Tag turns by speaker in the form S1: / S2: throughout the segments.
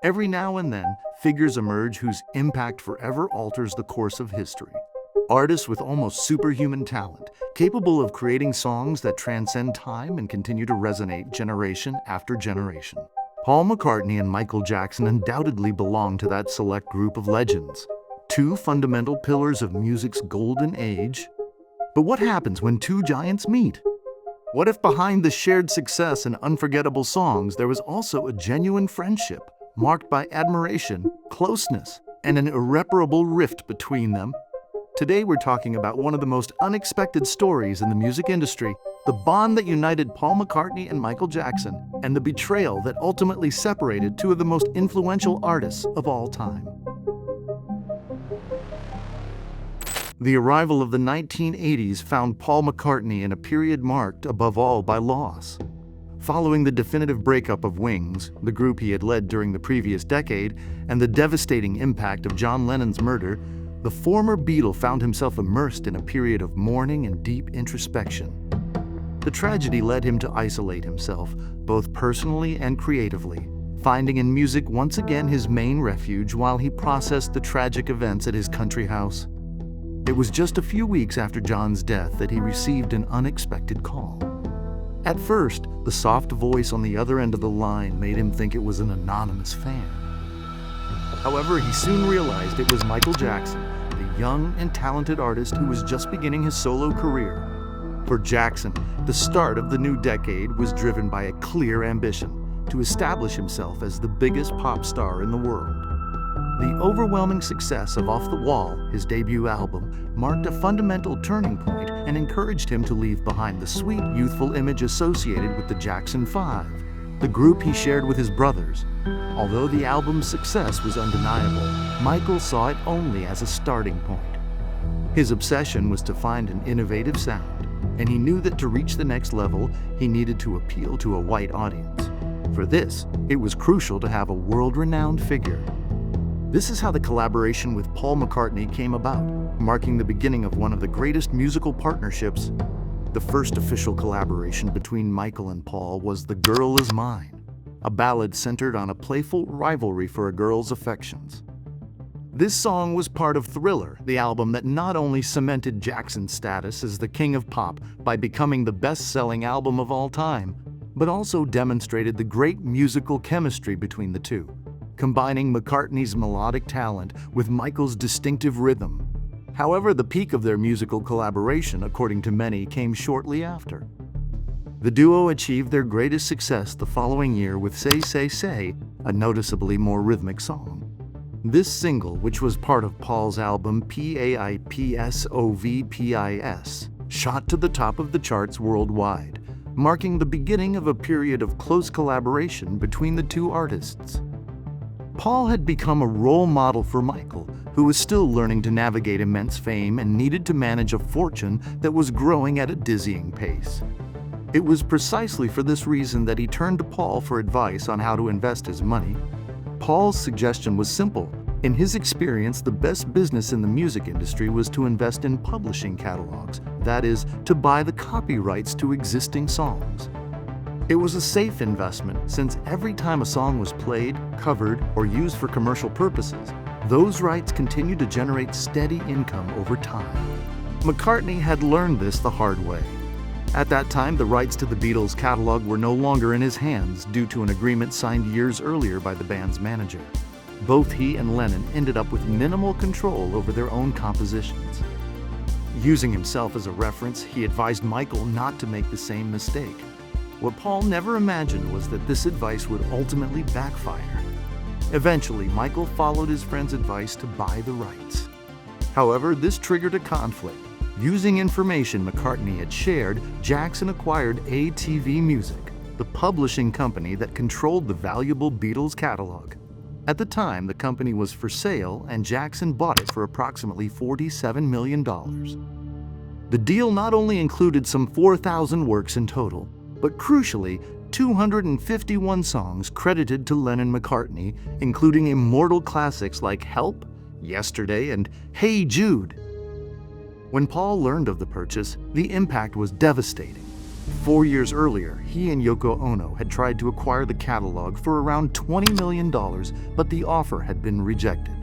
S1: Every now and then, figures emerge whose impact forever alters the course of history. Artists with almost superhuman talent, capable of creating songs that transcend time and continue to resonate generation after generation. Paul McCartney and Michael Jackson undoubtedly belong to that select group of legends, two fundamental pillars of music's golden age. But what happens when two giants meet? What if behind the shared success and unforgettable songs there was also a genuine friendship, marked by admiration, closeness, and an irreparable rift between them? Today we're talking about one of the most unexpected stories in the music industry, the bond that united Paul McCartney and Michael Jackson, and the betrayal that ultimately separated two of the most influential artists of all time. The arrival of the 1980s found Paul McCartney in a period marked, above all, by loss. Following the definitive breakup of Wings, the group he had led during the previous decade, and the devastating impact of John Lennon's murder, the former Beatle found himself immersed in a period of mourning and deep introspection. The tragedy led him to isolate himself, both personally and creatively, finding in music once again his main refuge while he processed the tragic events at his country house. It was just a few weeks after John's death that he received an unexpected call. At first, the soft voice on the other end of the line made him think it was an anonymous fan. However, he soon realized it was Michael Jackson, the young and talented artist who was just beginning his solo career. For Jackson, the start of the new decade was driven by a clear ambition to establish himself as the biggest pop star in the world. The overwhelming success of Off the Wall, his debut album, marked a fundamental turning point and encouraged him to leave behind the sweet, youthful image associated with the Jackson 5, the group he shared with his brothers. Although the album's success was undeniable, Michael saw it only as a starting point. His obsession was to find an innovative sound, and he knew that to reach the next level, he needed to appeal to a white audience. For this, it was crucial to have a world-renowned figure. This is how the collaboration with Paul McCartney came about, marking the beginning of one of the greatest musical partnerships. The first official collaboration between Michael and Paul was "The Girl Is Mine," a ballad centered on a playful rivalry for a girl's affections. This song was part of Thriller, the album that not only cemented Jackson's status as the king of pop by becoming the best-selling album of all time, but also demonstrated the great musical chemistry between the two, combining McCartney's melodic talent with Michael's distinctive rhythm. However, the peak of their musical collaboration, according to many, came shortly after. The duo achieved their greatest success the following year with Say, Say, Say, a noticeably more rhythmic song. This single, which was part of Paul's album PAIPSOVPIS, shot to the top of the charts worldwide, marking the beginning of a period of close collaboration between the two artists. Paul had become a role model for Michael, who was still learning to navigate immense fame and needed to manage a fortune that was growing at a dizzying pace. It was precisely for this reason that he turned to Paul for advice on how to invest his money. Paul's suggestion was simple. In his experience, the best business in the music industry was to invest in publishing catalogs, that is, to buy the copyrights to existing songs. It was a safe investment since every time a song was played, covered, or used for commercial purposes, those rights continued to generate steady income over time. McCartney had learned this the hard way. At that time, the rights to the Beatles' catalog were no longer in his hands due to an agreement signed years earlier by the band's manager. Both he and Lennon ended up with minimal control over their own compositions. Using himself as a reference, he advised Michael not to make the same mistake. What Paul never imagined was that this advice would ultimately backfire. Eventually, Michael followed his friend's advice to buy the rights. However, this triggered a conflict. Using information McCartney had shared, Jackson acquired ATV Music, the publishing company that controlled the valuable Beatles catalog. At the time, the company was for sale, and Jackson bought it for approximately $47 million. The deal not only included some 4,000 works in total, but crucially, 251 songs credited to Lennon-McCartney, including immortal classics like Help, Yesterday, and Hey Jude. When Paul learned of the purchase, the impact was devastating. 4 years earlier, he and Yoko Ono had tried to acquire the catalog for around $20 million, but the offer had been rejected.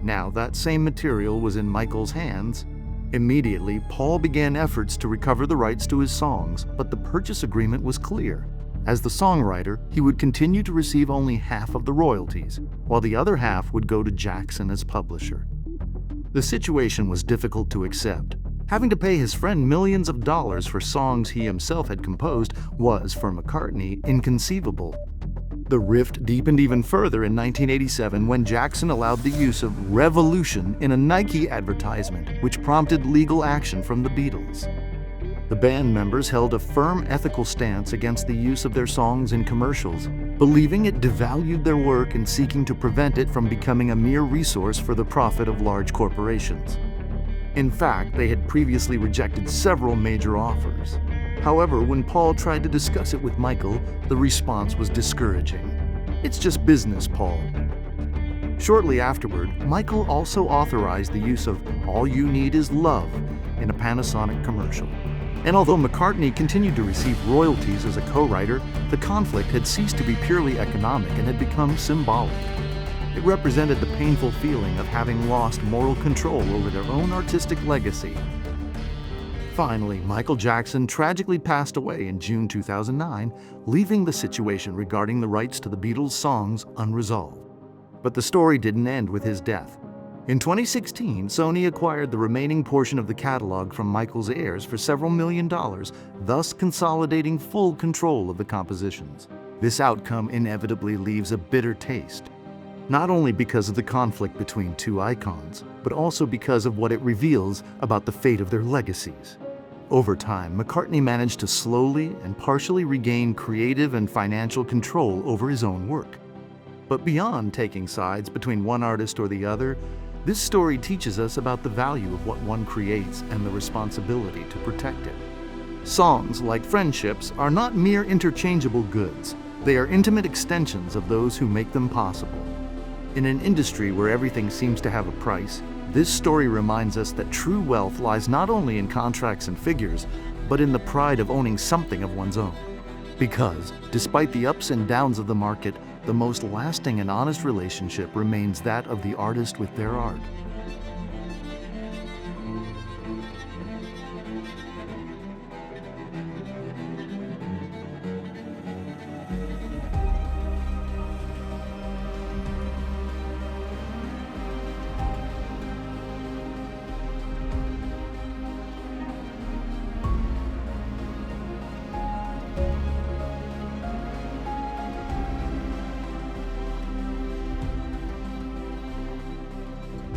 S1: Now that same material was in Michael's hands. Immediately, Paul began efforts to recover the rights to his songs, but the purchase agreement was clear. As the songwriter, he would continue to receive only half of the royalties, while the other half would go to Jackson as publisher. The situation was difficult to accept. Having to pay his friend millions of dollars for songs he himself had composed was, for McCartney, inconceivable. The rift deepened even further in 1987 when Jackson allowed the use of "revolution" in a Nike advertisement, which prompted legal action from the Beatles. The band members held a firm ethical stance against the use of their songs in commercials, believing it devalued their work and seeking to prevent it from becoming a mere resource for the profit of large corporations. In fact, they had previously rejected several major offers. However, when Paul tried to discuss it with Michael, the response was discouraging. "It's just business, Paul." Shortly afterward, Michael also authorized the use of "All You Need Is Love" in a Panasonic commercial. And although McCartney continued to receive royalties as a co-writer, the conflict had ceased to be purely economic and had become symbolic. It represented the painful feeling of having lost moral control over their own artistic legacy. Finally, Michael Jackson tragically passed away in June 2009, leaving the situation regarding the rights to the Beatles' songs unresolved. But the story didn't end with his death. In 2016, Sony acquired the remaining portion of the catalog from Michael's heirs for several million dollars, thus consolidating full control of the compositions. This outcome inevitably leaves a bitter taste, not only because of the conflict between two icons, but also because of what it reveals about the fate of their legacies. Over time, McCartney managed to slowly and partially regain creative and financial control over his own work. But beyond taking sides between one artist or the other, this story teaches us about the value of what one creates and the responsibility to protect it. Songs, like friendships, are not mere interchangeable goods. They are intimate extensions of those who make them possible. In an industry where everything seems to have a price, this story reminds us that true wealth lies not only in contracts and figures, but in the pride of owning something of one's own. Because, despite the ups and downs of the market, the most lasting and honest relationship remains that of the artist with their art.